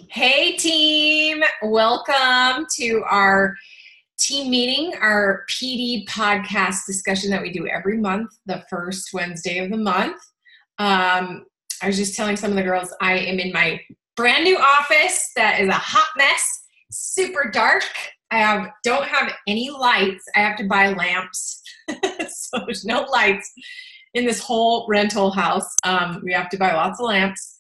Hey team, welcome to our team meeting, our PD podcast discussion that we do every month, the first Wednesday of the month. I was just telling some of the girls I am in my brand new office that is a hot mess, super dark. Don't have any lights. I have to buy lamps. So there's no lights in this whole rental house. We have to buy lots of lamps.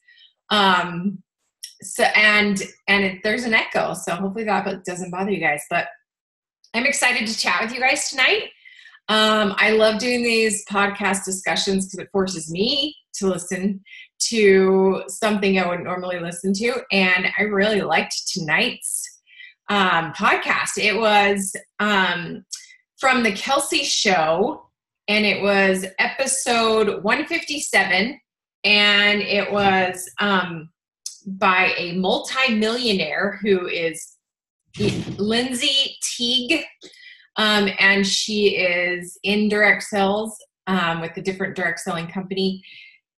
There's an echo, so hopefully that doesn't bother you guys, but I'm excited to chat with you guys tonight. I love doing these podcast discussions because it forces me to listen to something I wouldn't normally listen to, and I really liked tonight's podcast. It was from the Kelsey Show, and it was episode 157, and it was by a multimillionaire who is Lindsay Teague, and she is in direct sales with a different direct selling company,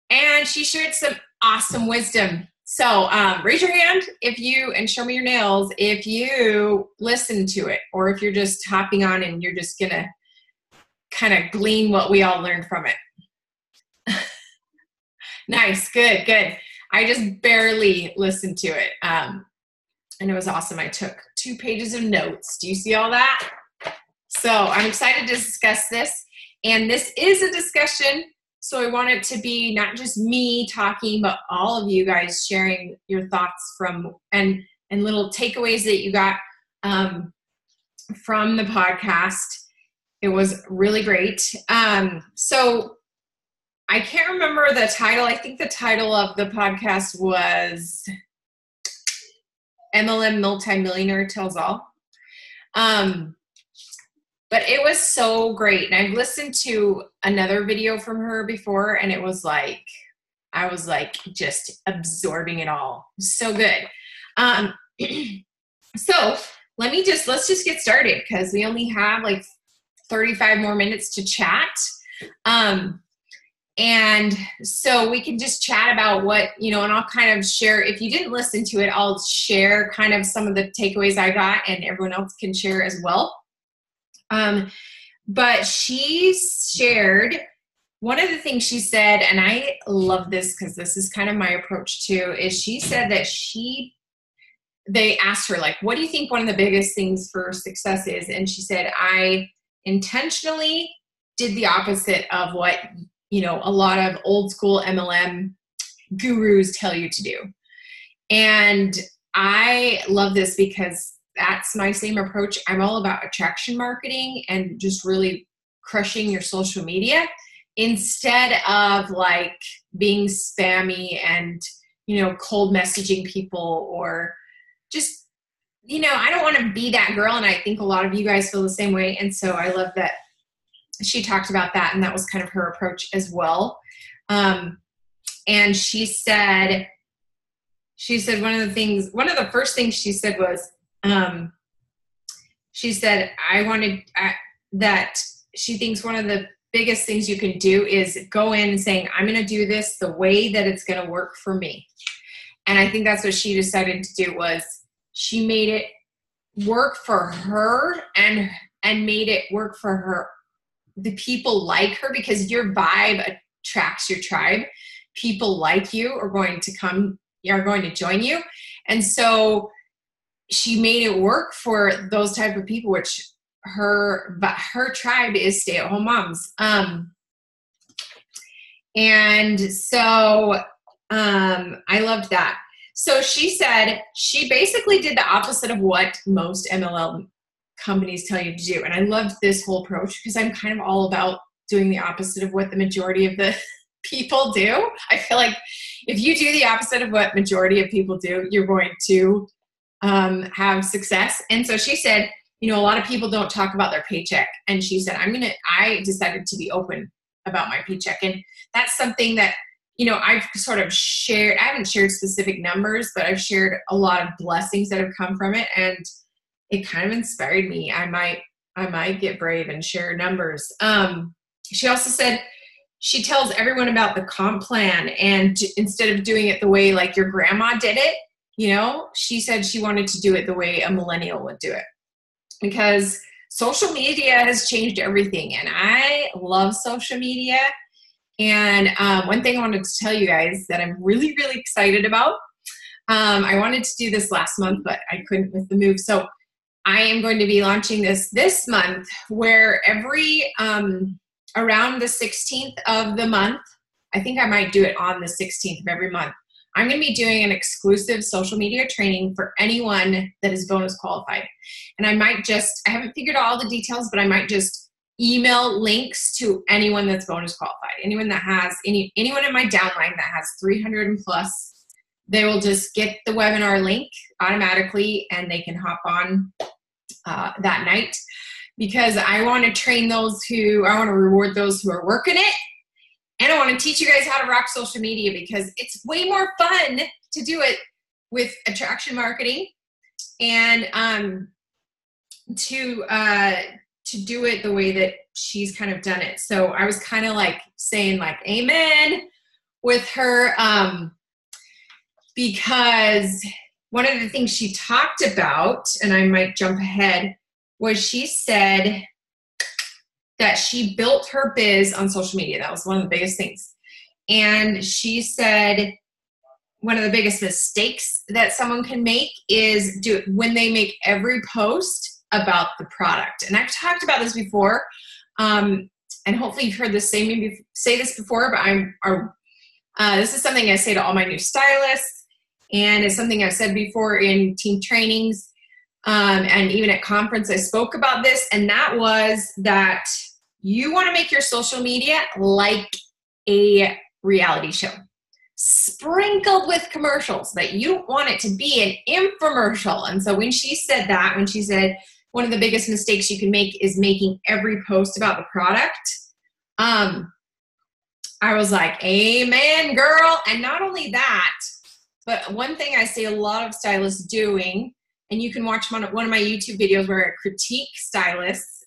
and she shared some awesome wisdom. So raise your hand and show me your nails if you listen to it, or if you're just hopping on and you're just gonna kind of glean what we all learned from it. Nice, good. I just barely listened to it, and it was awesome. I took 2 pages of notes. Do you see all that? So I'm excited to discuss this, and this is a discussion, so I want it to be not just me talking, but all of you guys sharing your thoughts and little takeaways that you got from the podcast. It was really great. So I can't remember the title. I think the title of the podcast was MLM Multimillionaire Tells All. But it was so great. And I've listened to another video from her before, and it was like, I was like just absorbing it all. So good. So let's just get started, because we only have like 35 more minutes to chat. And so we can just chat about what, and I'll kind of share, if you didn't listen to it, I'll share kind of some of the takeaways I got, and everyone else can share as well. But she shared, one of the things she said, and I love this because this is kind of my approach too, is she said that they asked her, like, what do you think one of the biggest things for success is? And she said, I intentionally did the opposite of what a lot of old school MLM gurus tell you to do. And I love this because that's my same approach. I'm all about attraction marketing and just really crushing your social media instead of like being spammy and, cold messaging people, or just, I don't want to be that girl. And I think a lot of you guys feel the same way. And so I love that she talked about that, and that was kind of her approach as well. And she said one of the first things she said was, she said, that she thinks one of the biggest things you can do is go in and saying, I'm going to do this the way that it's going to work for me. And I think that's what she decided to do, was she made it work for her and made it work for the people like her, because your vibe attracts your tribe. People like you are going to join you. And so she made it work for those type of people, which her tribe is stay-at-home moms. And so I loved that. So she said she basically did the opposite of what most MLM companies tell you to do. And I loved this whole approach, because I'm kind of all about doing the opposite of what the majority of the people do. I feel like if you do the opposite of what majority of people do, you're going to have success. And so she said, a lot of people don't talk about their paycheck. And she said, I decided to be open about my paycheck. And that's something that, I've sort of shared. I haven't shared specific numbers, but I've shared a lot of blessings that have come from it. And it kind of inspired me. I might get brave and share numbers. She also said she tells everyone about the comp plan, and instead of doing it the way like your grandma did it, You know, she said she wanted to do it the way a millennial would do it, because social media has changed everything. And I love social media. And one thing I wanted to tell you guys that I'm really, really excited about. I wanted to do this last month, but I couldn't with the move. So I am going to be launching this month, where every around the 16th of the month, I think I might do it on the 16th of every month, I'm going to be doing an exclusive social media training for anyone that is bonus qualified. And I haven't figured out all the details, but I might just email links to anyone that's bonus qualified. Anyone that has, anyone in my downline that has 300 and plus, they will just get the webinar link automatically and they can hop on that night, because I want to I want to reward those who are working it. And I want to teach you guys how to rock social media, because it's way more fun to do it with attraction marketing and to do it the way that she's kind of done it. So I was kind of like saying like amen with her, because one of the things she talked about, and I might jump ahead, was she said that she built her biz on social media. That was one of the biggest things. And she said one of the biggest mistakes that someone can make is when they make every post about the product. And I've talked about this before, and hopefully you've heard this say this before, but this is something I say to all my new stylists, and it's something I've said before in team trainings, and even at conference I spoke about this, and that was that you want to make your social media like a reality show, sprinkled with commercials, that you don't want it to be an infomercial. And so when she said one of the biggest mistakes you can make is making every post about the product, I was like, amen, girl. And not only that, but one thing I see a lot of stylists doing, and you can watch one of my YouTube videos where I critique stylists,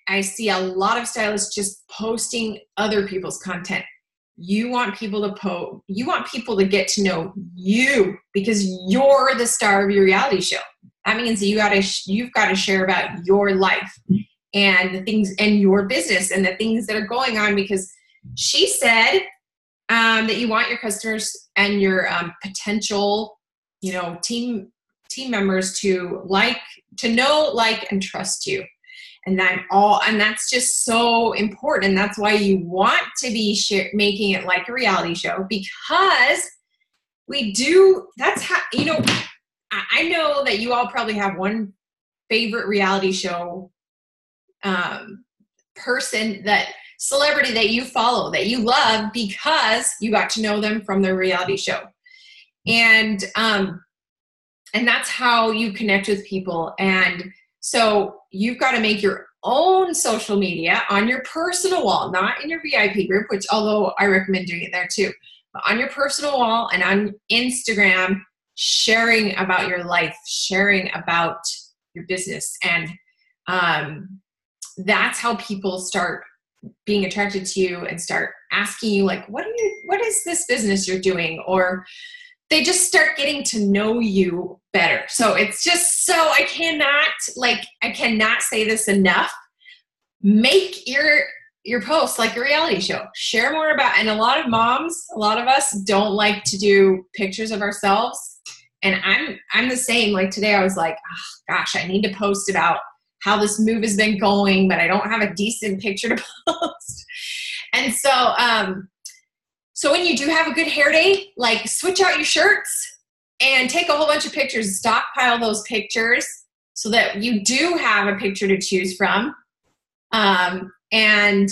I see a lot of stylists just posting other people's content. You want people to get to know you, because you're the star of your reality show. That means you've got to share about your life and the things and your business and the things that are going on, because she said that you want your customers and your potential, team members to know, like, and trust you. And that's just so important. And that's why you want to be making it like a reality show, because that's how, I know that you all probably have one favorite reality show celebrity that you follow, that you love, because you got to know them from the reality show. And that's how you connect with people. And so you've got to make your own social media on your personal wall, not in your VIP group, which although I recommend doing it there too, but on your personal wall and on Instagram, sharing about your life, sharing about your business. And that's how people start being attracted to you and start asking you, like, what is this business you're doing? Or they just start getting to know you better. So it's just I cannot say this enough. Make your post like a reality show. Share more about, and a lot of us don't like to do pictures of ourselves. And I'm the same. Like today I was like, oh, gosh, I need to post about how this move has been going, but I don't have a decent picture to post. And so when you do have a good hair day, like switch out your shirts and take a whole bunch of pictures, stockpile those pictures so that you do have a picture to choose from. And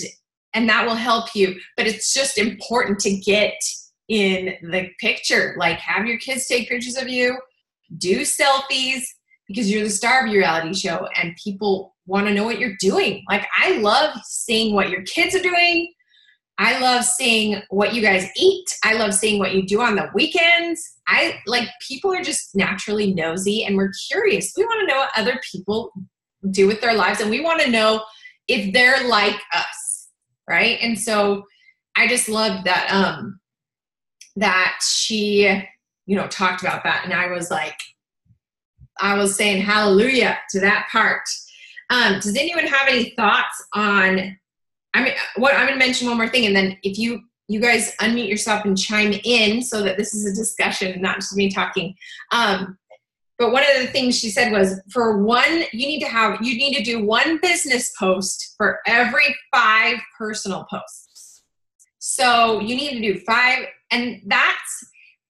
that will help you. But it's just important to get in the picture, like have your kids take pictures of you, do selfies, because you're the star of your reality show and people want to know what you're doing. Like I love seeing what your kids are doing. I love seeing what you guys eat. I love seeing what you do on the weekends. People are just naturally nosy and we're curious. We want to know what other people do with their lives, and we want to know if they're like us, right? And so I just love that that she, talked about that. And I was saying hallelujah to that part. Does anyone have any thoughts on, I'm going to mention one more thing. And then if you guys unmute yourself and chime in so that this is a discussion, not just me talking. But one of the things she said was you need to do one business post for every 5 personal posts. So you need to do 5, and that's,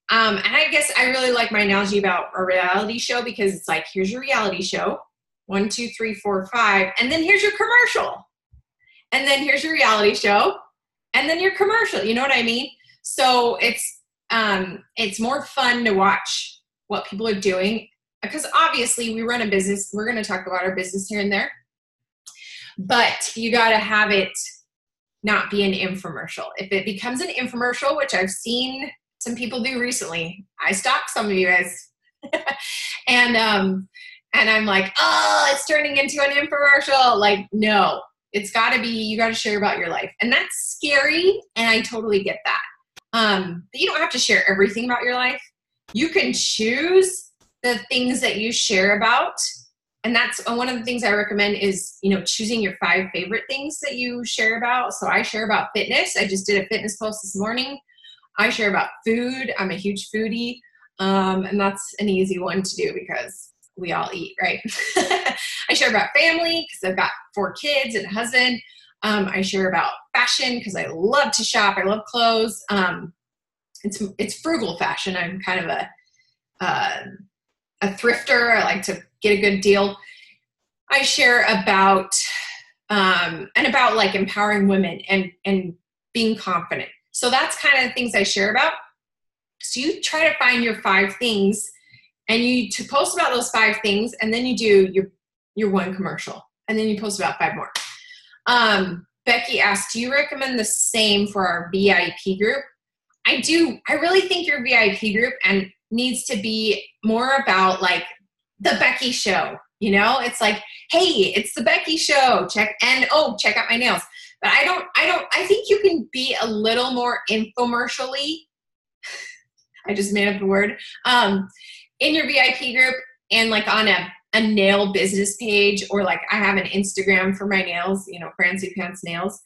and I guess I really like my analogy about a reality show, because it's like, here's your reality show, 1, 2, 3, 4, 5, and then here's your commercial. And then here's your reality show, and then your commercial. You know what I mean? So it's more fun to watch what people are doing, because obviously we run a business. We're going to talk about our business here and there, but you got to have it not be an infomercial. If it becomes an infomercial, which I've seen some people do recently, I stalk some of you guys, and I'm like, oh, it's turning into an infomercial. Like, no. It's got to be, you got to share about your life. And that's scary, and I totally get that. But you don't have to share everything about your life. You can choose the things that you share about. And that's one of the things I recommend is, choosing your 5 favorite things that you share about. So I share about fitness. I just did a fitness post this morning. I share about food. I'm a huge foodie. And that's an easy one to do because we all eat, right? I share about family because I've got 4 kids and a husband. I share about fashion because I love to shop. I love clothes. It's frugal fashion. I'm kind of a thrifter. I like to get a good deal. I share about like empowering women and being confident. So that's kind of the things I share about. So you try to find your 5 things, and you to post about those 5 things, and then you do your 1 commercial, and then you post about 5 more. Becky asked, do you recommend the same for our VIP group? I do. I really think your VIP group needs to be more about like the Becky Show. It's like, hey, it's the Becky Show. Check out my nails. But I think you can be a little more infomercially. I just made up the word. In your VIP group, and like on a nail business page, or like I have an Instagram for my nails, Fancy Pants Nails,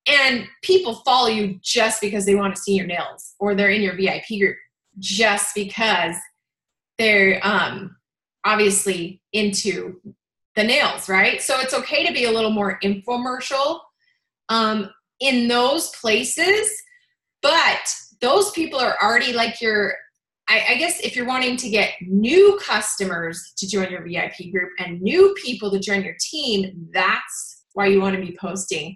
and people follow you just because they want to see your nails, or they're in your VIP group just because they're obviously into the nails, right? So it's okay to be a little more infomercial in those places, but those people are already like I guess if you're wanting to get new customers to join your VIP group and new people to join your team, that's why you want to be posting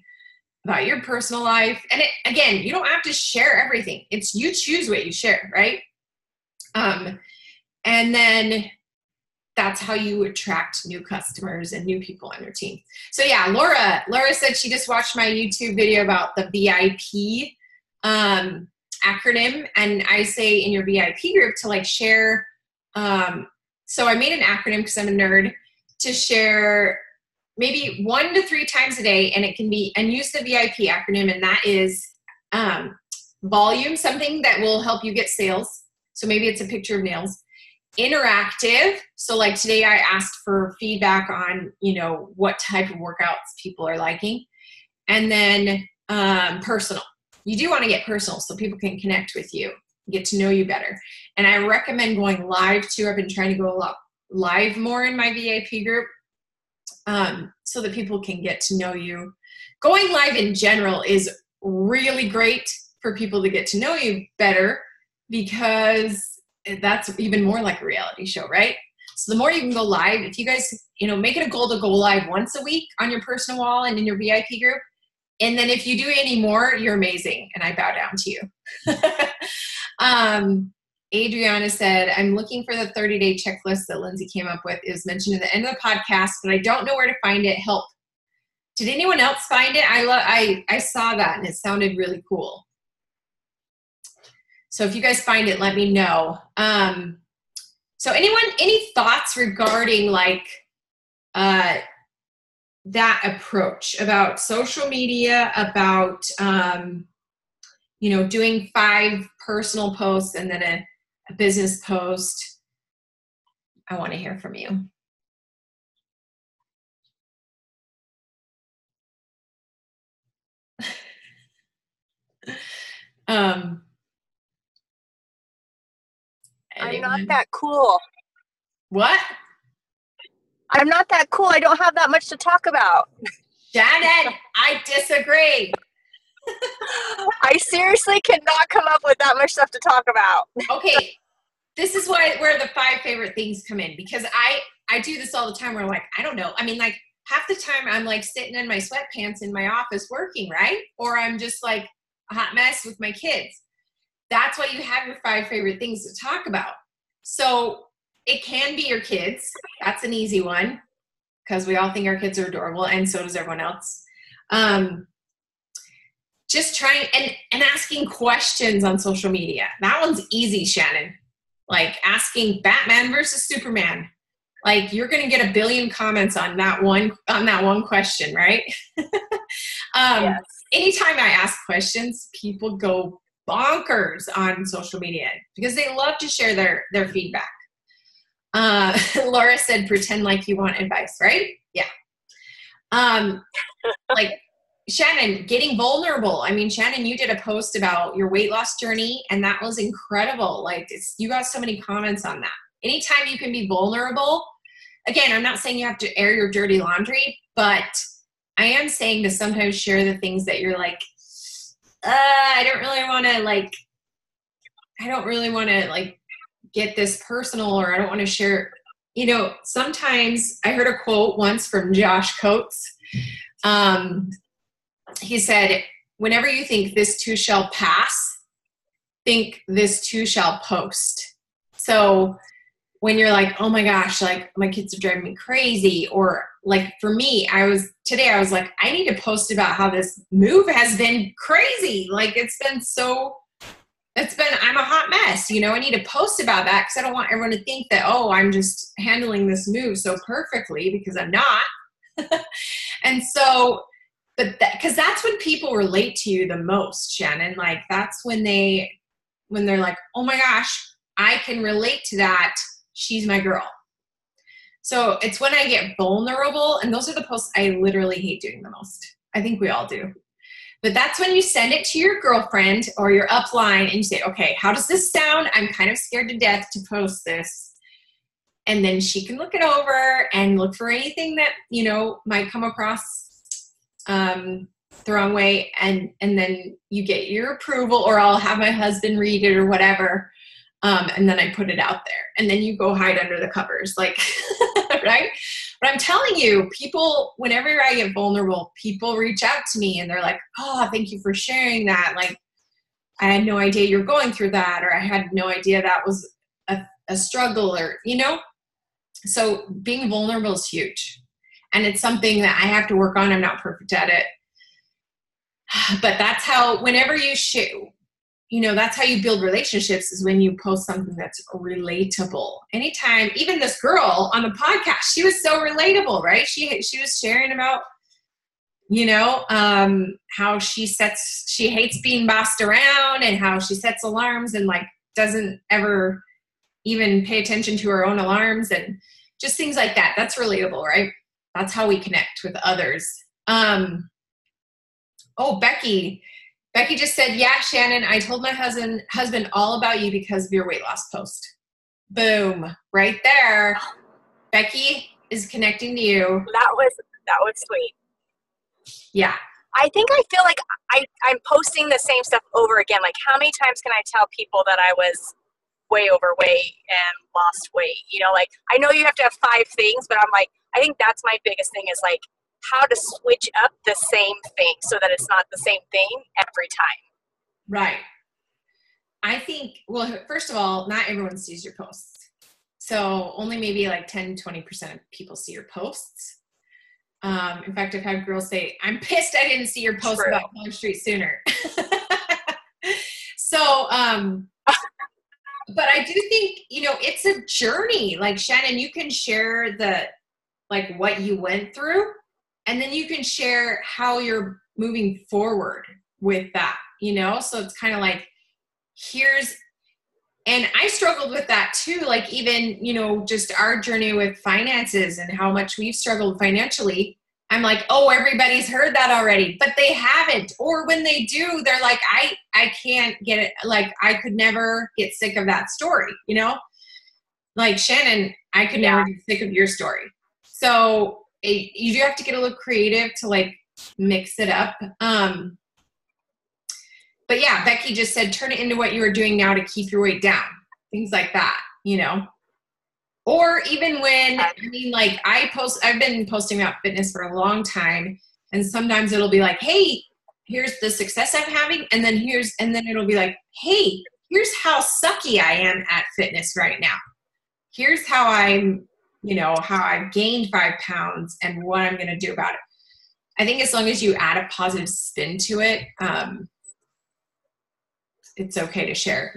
about your personal life. And again, you don't have to share everything. It's you choose what you share, right? And then that's how you attract new customers and new people on your team. So yeah, Laura said she just watched my YouTube video about the VIP acronym, and I say in your VIP group to like share. So I made an acronym because I'm a nerd, to share maybe 1 to 3 times a day, and it can be, and use the VIP acronym, and that is volume, something that will help you get sales. So maybe it's a picture of nails. Interactive. So like today I asked for feedback on, what type of workouts people are liking. And then personal. You do want to get personal so people can connect with you, get to know you better. And I recommend going live too. I've been trying to go live more in my VIP group so that people can get to know you. Going live in general is really great for people to get to know you better, because that's even more like a reality show, right? So the more you can go live, if you guys, make it a goal to go live once a week on your personal wall and in your VIP group. And then if you do any more, you're amazing. And I bow down to you. Adriana said, I'm looking for the 30-day checklist that Lindsay came up with. It was mentioned at the end of the podcast, but I don't know where to find it. Help. Did anyone else find it? I saw that and it sounded really cool. So if you guys find it, let me know. So any thoughts regarding like that approach about social media, about doing 5 personal post and then a business post. I want to hear from you. I'm not that cool. What? I'm not that cool. I don't have that much to talk about. Shannon, I disagree. I seriously cannot come up with that much stuff to talk about. Okay, this is where the 5 favorite things come in, because I do this all the time where I'm like, I don't know. I mean, like half the time I'm like sitting in my sweatpants in my office working, right? Or I'm just like a hot mess with my kids. That's why you have your 5 favorite things to talk about. So it can be your kids. That's an easy one because we all think our kids are adorable, and so does everyone else. Just trying and asking questions on social media. That one's easy, Shannon. Like asking Batman versus Superman. Like you're going to get a billion comments on that one question, right? Yes. Anytime I ask questions, people go bonkers on social media because they love to share their feedback. Laura said, pretend like you want advice, right? Yeah. Like Shannon, getting vulnerable. I mean, Shannon, you did a post about your weight loss journey, and that was incredible. Like you got so many comments on that. Anytime you can be vulnerable, again, I'm not saying you have to air your dirty laundry, but I am saying to sometimes share the things that you're like, I don't really want to get this personal, or I don't want to share. You know, sometimes I heard a quote once from Josh Coates. He said, whenever you think this too shall pass, think this too shall post. So when you're like, oh my gosh, like my kids are driving me crazy, or like for me, I was like, I need to post about how this move has been crazy. Like I'm a hot mess, you know, I need to post about that because I don't want everyone to think that, oh, I'm just handling this move so perfectly, because I'm not. And so, because that's when people relate to you the most, Shannon. Like that's when they're like, oh my gosh, I can relate to that. She's my girl. So it's when I get vulnerable, and those are the posts I literally hate doing the most. I think we all do. But that's when you send it to your girlfriend or your upline and you say, okay, how does this sound? I'm kind of scared to death to post this. And then she can look it over and look for anything that, you know, might come across the wrong way. And then you get your approval, or I'll have my husband read it or whatever. And then I put it out there, and then you go hide under the covers, like, right? But I'm telling you, people, whenever I get vulnerable, people reach out to me and they're like, oh, thank you for sharing that. Like, I had no idea you're going through that, or I had no idea that was a struggle, or, you know? So being vulnerable is huge. And it's something that I have to work on. I'm not perfect at it. But that's how, whenever you share, you know, that's how you build relationships, is when you post something that's relatable. Anytime, even this girl on the podcast, she was so relatable, right? She was sharing about, you know, how she hates being bossed around, and how she sets alarms and like doesn't ever even pay attention to her own alarms, and just things like that. That's relatable, right? That's how we connect with others. Becky just said, yeah, Shannon, I told my husband all about you because of your weight loss post. Boom. Right there. Becky is connecting to you. That was sweet. Yeah. I think I feel like I'm posting the same stuff over again. Like, how many times can I tell people that I was way overweight and lost weight? You know, like, I know you have to have 5 things, but I'm like, I think that's my biggest thing, is like how to switch up the same thing so that it's not the same thing every time. Right. I think, well, first of all, not everyone sees your posts. So only maybe like 10, 20% of people see your posts. In fact, I've had girls say, I'm pissed I didn't see your post about College Street sooner. So, but I do think, you know, it's a journey. Like, Shannon, you can share what you went through, and then you can share how you're moving forward with that, you know? So it's kind of like, and I struggled with that too. Like even, just our journey with finances and how much we've struggled financially. I'm like, oh, everybody's heard that already, but they haven't. Or when they do, they're like, I can't get it. Like I could never get sick of that story, Like Shannon, I could never get sick of your story. So you do have to get a little creative to like mix it up. But yeah, Becky just said, turn it into what you are doing now to keep your weight down. Things like that, Or even when, I've been posting about fitness for a long time. And sometimes it'll be like, hey, here's the success I'm having. And then it'll be like, hey, here's how sucky I am at fitness right now. Here's how I'm, how I've gained 5 pounds and what I'm going to do about it. I think as long as you add a positive spin to it, it's okay to share,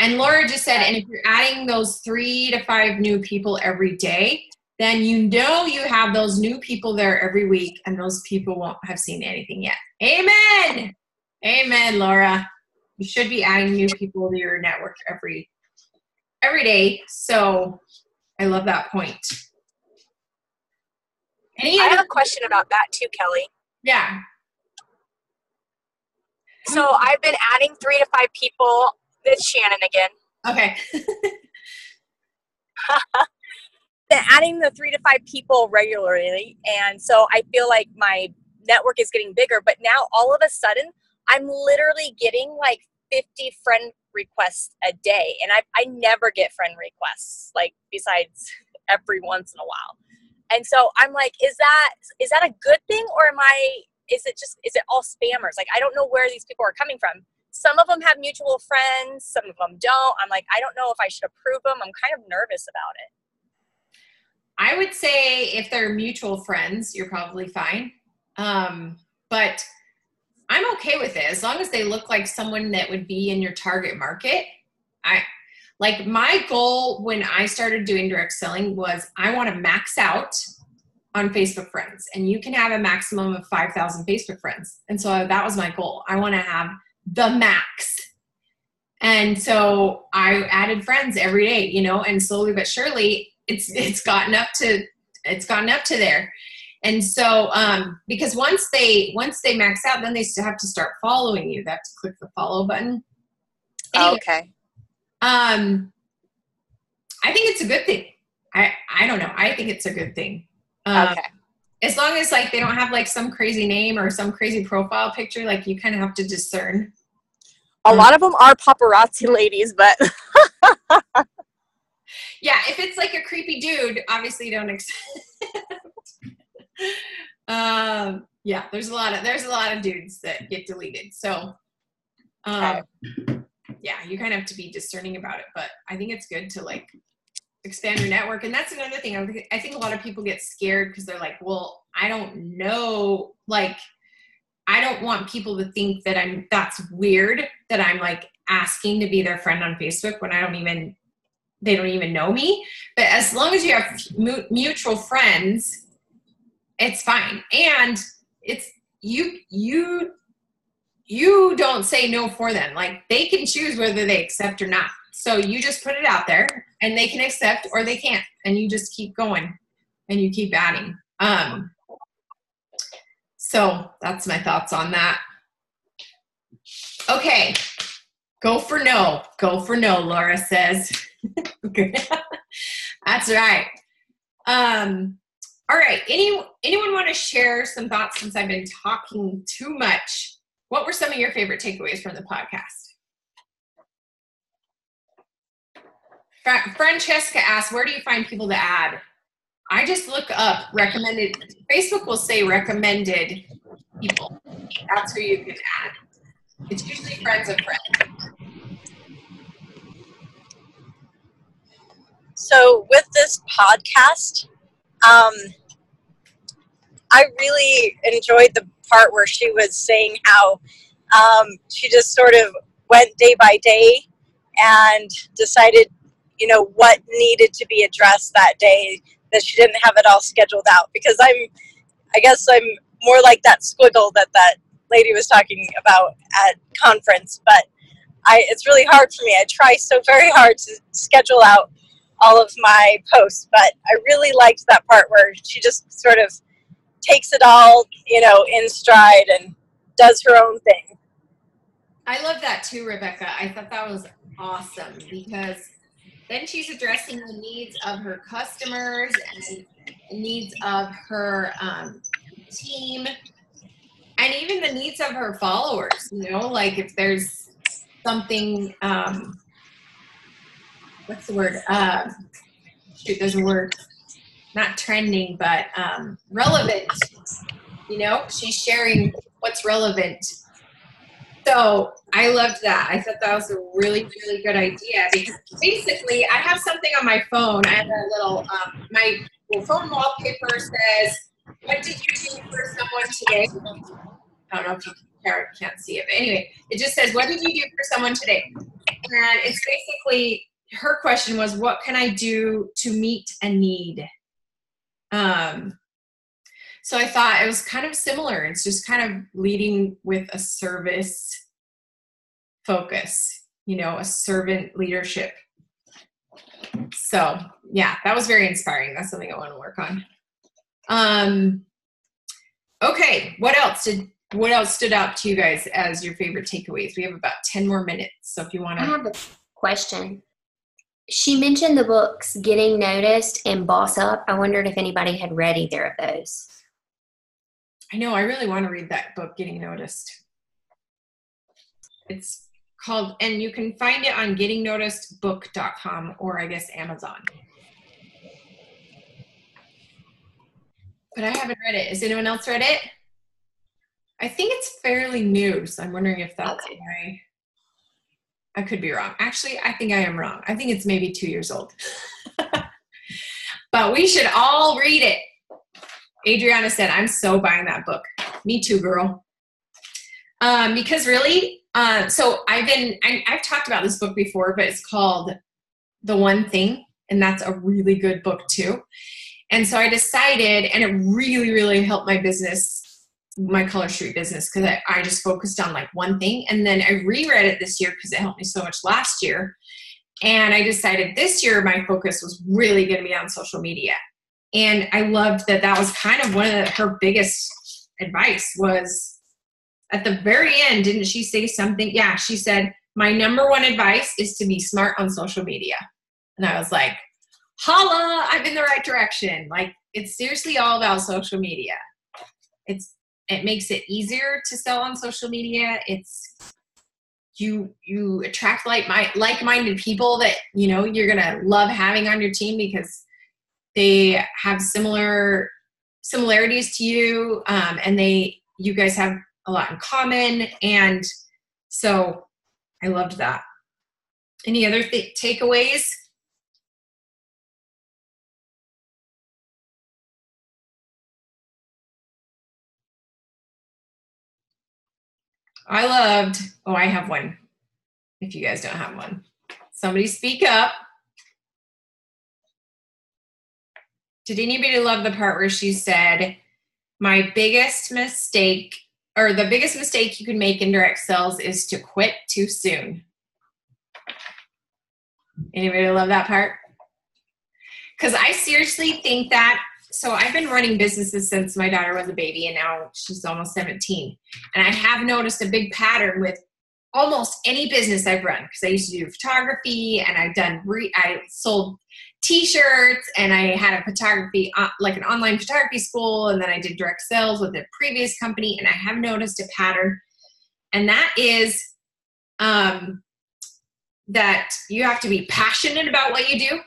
And Laura just said, and if you're adding those 3 to 5 new people every day, then you have those new people there every week, and those people won't have seen anything yet. Amen. Amen, Laura. You should be adding new people to your network every day. So I love that point. I have a question about that too, Kelly. Yeah. So I've been adding 3 to 5 people. It's Shannon again. Okay. Been adding the 3 to 5 people regularly, and so I feel like my network is getting bigger. But now all of a sudden, I'm literally getting like 50 friend requests a day, and I never get friend requests, like besides every once in a while. And so I'm like, is that a good thing, or is it all spammers? Like, I don't know where these people are coming from. Some of them have mutual friends, some of them don't. I'm like, I don't know if I should approve them. I'm kind of nervous about it. I would say if they're mutual friends, you're probably fine. But I'm okay with it as long as they look like someone that would be in your target market. My goal when I started doing direct selling was I want to max out on Facebook friends, and you can have a maximum of 5,000 Facebook friends. And so that was my goal. I want to have the max. And so I added friends every day, and slowly but surely it's gotten up to there. And so, because once they max out, then they still have to start following you. They have to click the follow button. Anyway, okay. I think it's a good thing. I don't know. I think it's a good thing. Okay. As long as like they don't have like some crazy name or some crazy profile picture, like you kind of have to discern. A lot of them are paparazzi ladies, but yeah, if it's like a creepy dude, obviously you don't accept. Yeah, there's a lot of dudes that get deleted. So, okay. Yeah, you kind of have to be discerning about it, but I think it's good to like expand your network. And that's another thing. I think a lot of people get scared because they're like, well, I don't know. Like, I don't want people to think that that's weird that I'm like asking to be their friend on Facebook when they don't even know me. But as long as you have mutual friends, it's fine. And it's you don't say no for them. Like they can choose whether they accept or not. So you just put it out there and they can accept or they can't. And you just keep going and you keep adding. So that's my thoughts on that. Okay. Go for no, Laura says. That's right. All right. Anyone want to share some thoughts since I've been talking too much? What were some of your favorite takeaways from the podcast? Francesca asked, where do you find people to add? I just look up recommended. Facebook will say recommended people. That's who you can add. It's usually friends of friends. So with this podcast, I really enjoyed the part where she was saying how she just sort of went day by day and decided, what needed to be addressed that day, that she didn't have it all scheduled out. Because I guess I'm more like that squiggle that lady was talking about at conference. But it's really hard for me. I try so very hard to schedule out all of my posts, but I really liked that part where she just sort of takes it all, in stride and does her own thing. I love that too, Rebecca. I thought that was awesome because then she's addressing the needs of her customers and the needs of her team and even the needs of her followers, like if there's something, what's the word? There's a word, not trending, but relevant, she's sharing what's relevant. So I loved that. I thought that was a really, really good idea because basically I have something on my phone. I have a little, my phone wallpaper says, what did you do for someone today? I don't know if you can't see it, but anyway, it just says, what did you do for someone today? And it's basically, her question was, what can I do to meet a need? So I thought it was kind of similar. It's just kind of leading with a service focus, a servant leadership. So yeah, that was very inspiring. That's something I want to work on. Okay. What else stood out to you guys as your favorite takeaways? We have about 10 more minutes. So if you want to. I have a question. She mentioned the books Getting Noticed and Boss Up. I wondered if anybody had read either of those. I know. I really want to read that book, Getting Noticed. It's called, and you can find it on gettingnoticedbook.com or I guess Amazon. But I haven't read it. Has anyone else read it? I think it's fairly new, so I'm wondering if that's why. I could be wrong. Actually, I think I am wrong. I think it's maybe 2 years old. But we should all read it. Adriana said, I'm so buying that book. Me too, girl. Because really, so I've talked about this book before, but it's called The One Thing, and that's a really good book too. And so I decided, and it really, really helped my business, my Color Street business, because I just focused on like one thing. And then I reread it this year because it helped me so much last year. And I decided this year my focus was really going to be on social media. And I loved that was kind of one of her biggest advice was at the very end, didn't she say something? Yeah, she said, my number one advice is to be smart on social media. And I was like, holla, I'm in the right direction. Like, it's seriously all about social media. It makes it easier to sell on social media. It's you attract like-minded people that you're gonna love having on your team because they have similarities to you, and you guys have a lot in common. And so I loved that. Any other takeaways? I have one. If you guys don't have one, somebody speak up. Did anybody love the part where she said, my biggest mistake, or the biggest mistake you can make in direct sales is to quit too soon? Anybody love that part? Because I seriously think that, so I've been running businesses since my daughter was a baby, and now she's almost 17. And I have noticed a big pattern with almost any business I've run, because I used to do photography, and I sold t-shirts, and I had a photography, like an online photography school, and then I did direct sales with a previous company, and I have noticed a pattern, and that is that you have to be passionate about what you do,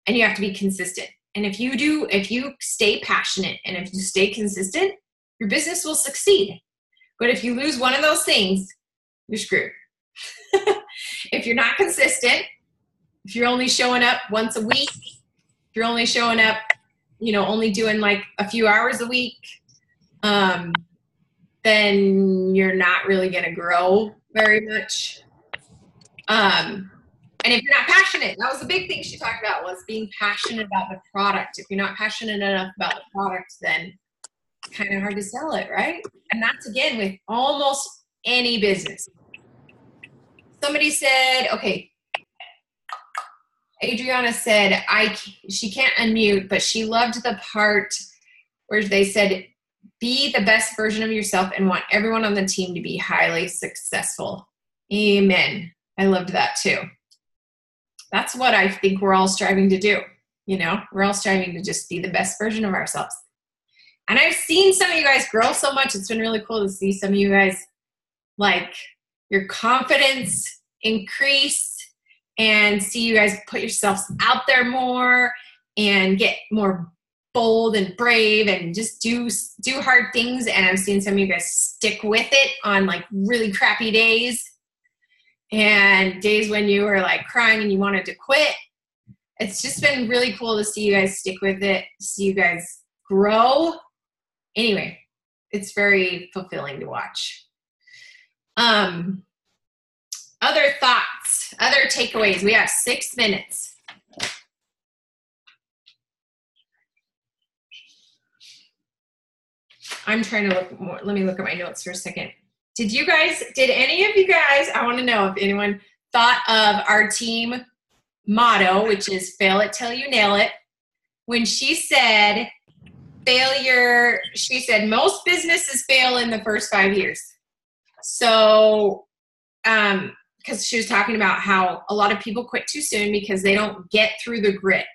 and you have to be consistent. And if you stay passionate and if you stay consistent, your business will succeed. But if you lose one of those things, you're screwed. If you're not consistent, if you're only showing up once a week, if you're only showing up, only doing like a few hours a week, then you're not really going to grow very much. And if you're not passionate, that was the big thing she talked about, was being passionate about the product. If you're not passionate enough about the product, then it's kind of hard to sell it, right? And that's, again, with almost any business. somebody said, okay, Adriana said, she can't unmute, but she loved the part where they said, be the best version of yourself and want everyone on the team to be highly successful. Amen. I loved that too. That's what I think we're all striving to do. You know, we're all striving to just be the best version of ourselves. And I've seen some of you guys grow so much. It's been really cool to see some of you guys, like, your confidence increase and see you guys put yourselves out there more and get more bold and brave and just do hard things. And I've seen some of you guys stick with it on like really crappy days and days when you were like crying and you wanted to quit. It's just been really cool to see you guys stick with it, see you guys grow. Anyway, it's very fulfilling to watch. Other thoughts, other takeaways. We have 6 minutes. I'm trying to look more. Let me look at my notes for a second. Did any of you guys, I want to know if anyone thought of our team motto, which is fail it till you nail it. When she said failure, she said most businesses fail in the first 5 years. So, because she was talking about how a lot of people quit too soon because they don't get through the grit.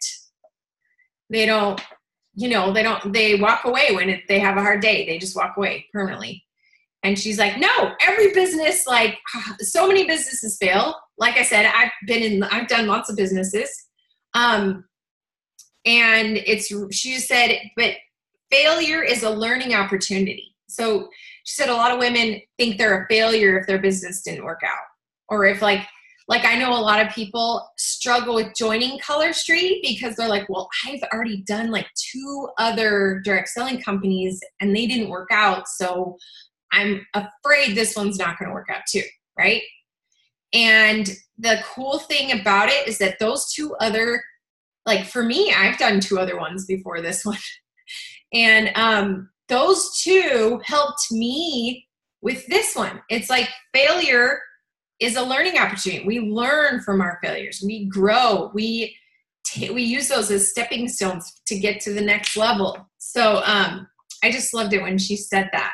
They don't, they walk away when they have a hard day. They just walk away permanently. And she's like, no, every business, like so many businesses fail. Like I said, I've done lots of businesses. And she said, but failure is a learning opportunity. So she said a lot of women think they're a failure if their business didn't work out. Or if like I know a lot of people struggle with joining Color Street because they're like, well, I've already done like 2 other direct selling companies and they didn't work out. So I'm afraid this one's not going to work out too, right? And the cool thing about it is that those 2 other, like for me, I've done 2 other ones before this one. And those 2 helped me with this one. It's like failure is a learning opportunity. We learn from our failures. We grow. We use those as stepping stones to get to the next level. So I just loved it when she said that,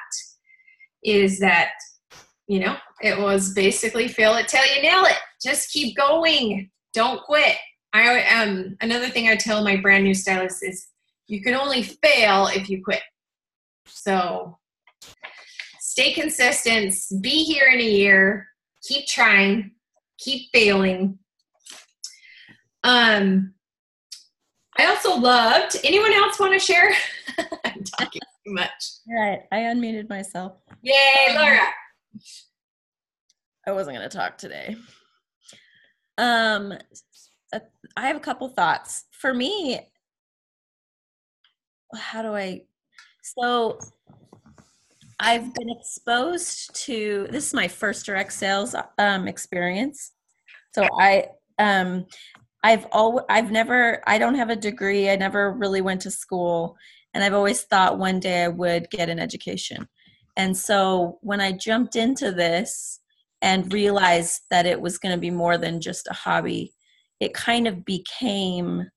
is that, it was basically fail it till you nail it. Just keep going. Don't quit. Another thing I tell my brand new stylists is you can only fail if you quit. So stay consistent. Be here in a year. Keep trying, keep failing. I also loved, anyone else want to share? I'm talking too much. Right, I unmuted myself. Yay, Laura. I wasn't going to talk today. I have a couple thoughts. For me, I've been exposed to, this is my first direct sales experience. So I don't have a degree. I never really went to school, and I've always thought one day I would get an education. And so when I jumped into this and realized that it was going to be more than just a hobby, it kind of became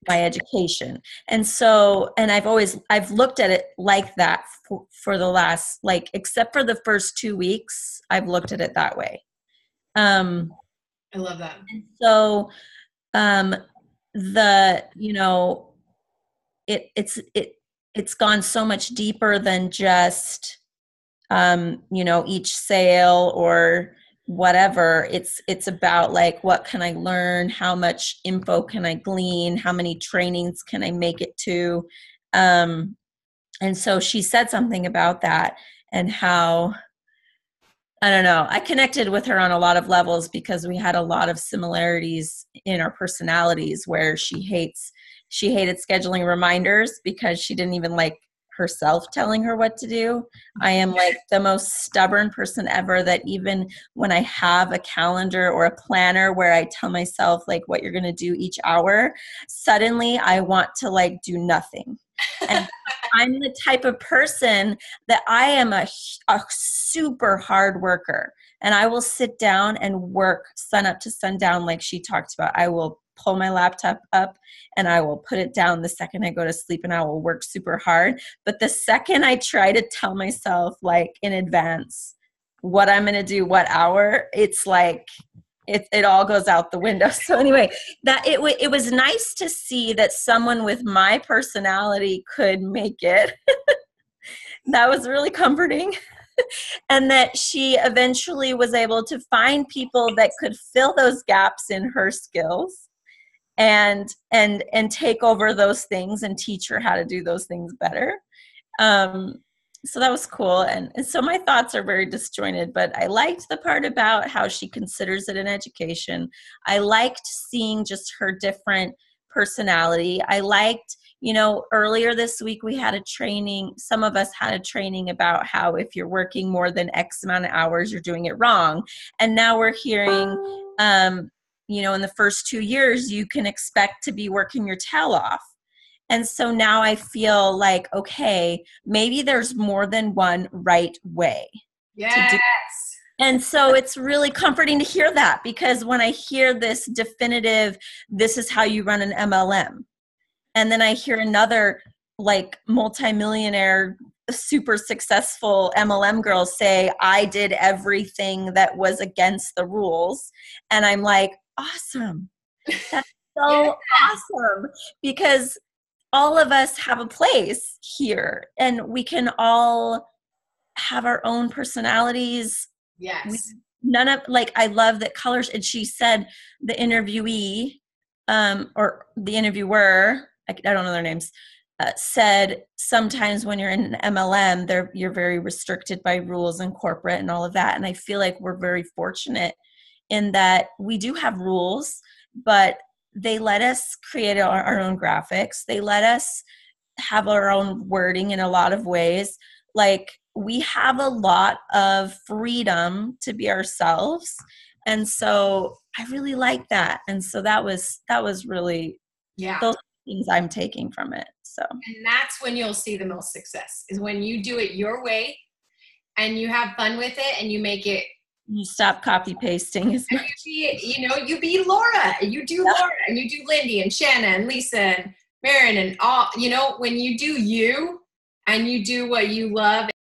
my education. And so, and I've looked at it like that for the last, except for the first 2 weeks, I've looked at it that way. I love that. So, it's gone so much deeper than just, each sale or whatever. It's about what can I learn? How much info can I glean? How many trainings can I make it to? And so she said something about that and how, I don't know, I connected with her on a lot of levels because we had a lot of similarities in our personalities, where she hated scheduling reminders because she didn't even like herself telling her what to do. I am the most stubborn person ever, that even when I have a calendar or a planner where I tell myself what you're going to do each hour, suddenly I want to do nothing. And I'm the type of person that I am a super hard worker, and I will sit down and work sun up to sundown like she talked about. I will pull my laptop up and I will put it down the second I go to sleep, and I will work super hard. But the second I try to tell myself like in advance what I'm going to do, what hour, it's like it all goes out the window. So anyway, that it was nice to see that someone with my personality could make it. That was really comforting. And that she eventually was able to find people that could fill those gaps in her skills and take over those things and teach her how to do those things better. So that was cool. And so my thoughts are very disjointed, but I liked the part about how she considers it an education. I liked seeing just her different personality. I liked, earlier this week we had a training, some of us had a training about how if you're working more than X amount of hours, you're doing it wrong. And now we're hearing, in the first 2 years, you can expect to be working your tail off. And so now I feel like, okay, maybe there's more than one right way. Yes. And so it's really comforting to hear that, because when I hear this definitive, this is how you run an MLM. And then I hear another like multimillionaire, super successful MLM girl say, I did everything that was against the rules. And I'm like, awesome. That's so awesome. Because all of us have a place here, and we can all have our own personalities. Yes. I love that colors. And she said the interviewee, or the interviewer, I don't know their names, said sometimes when you're in an MLM, you're very restricted by rules and corporate and all of that. And I feel like we're very fortunate in that we do have rules, but they let us create our own graphics. They let us have our own wording in a lot of ways. Like, we have a lot of freedom to be ourselves. And so I really like that. And so that was really, those things I'm taking from it. So, and that's when you'll see the most success, is when you do it your way and you have fun with it and you make it. You stop copy pasting. You be Laura, you do Laura, and you do Lindy and Shanna and Lisa and Marin and all, when you do you and you do what you love